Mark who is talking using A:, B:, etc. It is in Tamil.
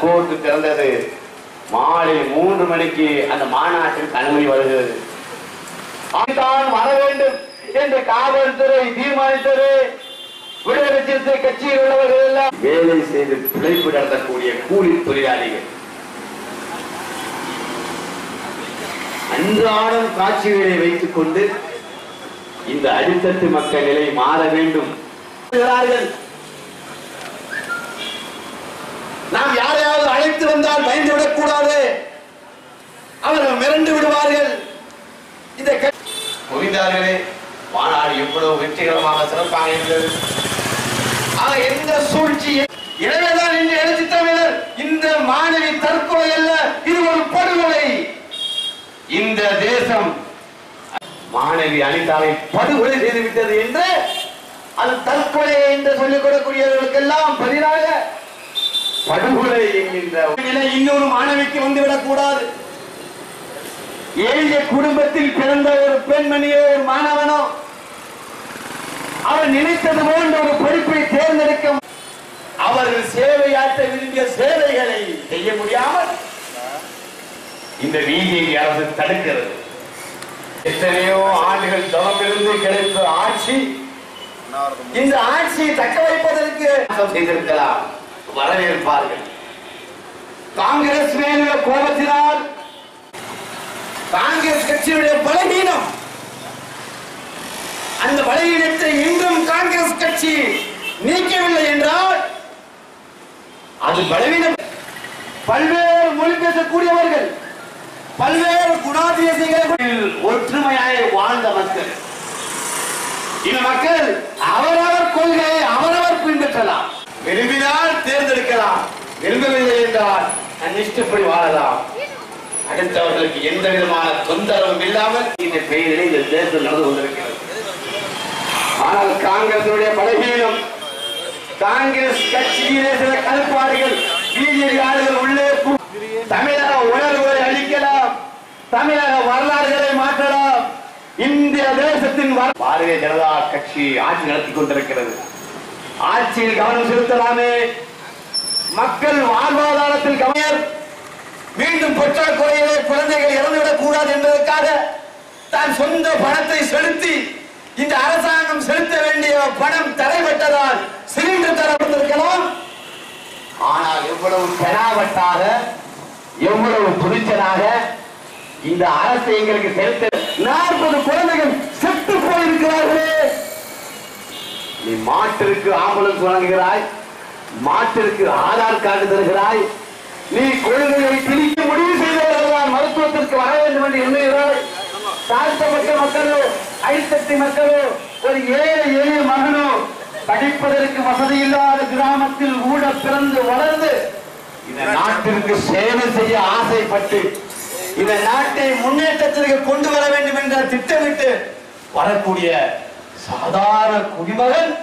A: கோர்ட்டு திறந்தது. மாலை 3 மணிக்கு அந்த மாநாட்டிற்கு அனுமதி வருகிறது. தான் வர வேண்டும் என்று காவல்துறை தீர்மானித்தது. விடுதலை சிறுத்தை கட்சியில் உள்ளவர்கள் எல்லாம் வேலை செய்து பிழைப்பு நடத்தக்கூடிய கூலி தொழிலாளிகள் அன்றாடம் காட்சிகளை வைத்துக் கொண்டு இந்த அடித்தட்டு மக்கள் நிலை மாற வேண்டும். நாம் யாரையாவது அழைத்து வந்தால் பயந்துவிடக் கூடாது. அவர்கள் மிரண்டு விடுவார்கள். இந்த புரிந்தார்களே, மாநாடு எவ்வளவு வெற்றிகரமாக சிறப்பாக இருந்தது. எந்த சூழ்ச்சி எனவேதான் இன்று எழுச்சி தமிழர் இந்த மாணவி தற்கொலை அல்ல, இது ஒரு படுகொலை. இந்த தேசம் மாணவி அனிதாவை படுகொலை செய்துவிட்டது என்று அது தற்கொலை என்று சொல்லிக் கொடுக்கக்கூடியவர்களுக்கெல்லாம் பதிலாக படுகொலை என்கின்ற நிலை இன்னொரு மாணவிக்கு வந்துவிடக் கூடாது. ஏழை குடும்பத்தில் பிறந்த ஒரு பெண்மணியோ ஒரு மாணவனோ அவர் நினைத்தது போன்ற ஒரு படிப்பை தேர்ந்தெடுக்க அவர்கள் சேவையாற்ற விரும்பிய சேவைகளை செய்ய முடியாமல் இந்த பிஜேபி அரசு தடுக்கிறது. எத்தனையோ ஆண்டுகள் தவமிருந்து கிடைத்த ஆட்சி இந்த ஆட்சியை தக்க வைப்பதற்கு செய்திருக்கலாம், வரவேற்பார்கள். காங்கிரஸ் மேலுள்ள கோபத்தினால் காங்கிரஸ் கட்சியுடைய பலவீனம், அந்த பலவீனத்தை இன்றும் காங்கிரஸ் கட்சி நீக்கவில்லை என்றால் அது பலவீனம். பல்வேறு மொழி பேசக்கூடியவர்கள், பல்வேறு குணாதிசயங்களில் ஒற்றுமையாக வாழ்ந்த மக்கள், இந்த மக்கள் அவரவர் கொள்கையை அவரவர் பின்பற்றலாம், விரும்பினால் தேர்ந்தெடுக்கலாம், விரும்பவில்லை என்றால் இஷ்டப்படி வாழலாம். அடுத்தவர்களுக்கு எந்த விதமான தொந்தரவும் இல்லாமல் இந்த பெயரில் இந்த தேர்தல் நடந்து கொண்டிருக்கிறது. ஆனால் காங்கிரசுடைய பலவீனம், காங்கிரஸ் கட்சியிலே சில கருப்பாடுகள், பிஜேபி ஆளுகள் உள்ளே தமிழக உணர்வுகளை அளிக்கலாம், தமிழக வரலாறுகளை மாற்றலாம். இந்திய தேசத்தின் பாரதிய ஜனதா கட்சி ஆட்சி நடத்தி கொண்டிருக்கிறது. ஆட்சியில் கவனம் செலுத்தலாமே, மக்கள் வாழ்வாதாரத்தில் கவனம். மீண்டும் பற்றாக்குறையிலே குழந்தைகள் இறந்துவிடக் கூடாது என்பதற்காக தான் சொந்த பணத்தை செலுத்தி இந்த அரசாங்கம் செலுத்த வேண்டிய பணம் தடைபட்டதால் சிலிண்டர் தரப்பட்டிருக்கலாம். ஆனால் எவ்வளவு பெறாவட்டாக, எவ்வளவு துணிச்சலாக இந்த அரசு எங்களுக்கு செலுத்த 40 குழந்தைகள் செத்து போயிருக்கிறார்களே. நீ மாட்டிற்கு ஆம்புலன்ஸ் வழங்குகிறாய், மாட்டிற்கு ஆதார் கார்டு தருகிறாய், நீ கொள்கையை திணிக்க முடிவு செய்தவர்கள் மருத்துவத்திற்கு வர வேண்டும் என்று எண்ணுகிறாய். தாழ்த்தப்பட்ட மக்களோ, அடித்தட்டு மக்களோ, ஒரு ஏழை எளிய மகனோ படிப்பதற்கு வசதி இல்லாத கிராமத்தில் கூட பிறந்து வளர்ந்து இந்த நாட்டிற்கு சேவை செய்ய ஆசைப்பட்டு இந்த நாட்டை முன்னேற்றத்திற்கு கொண்டு வர வேண்டும் என்ற திட்டமிட்டு வரக்கூடிய சாதாரண குடிமகன்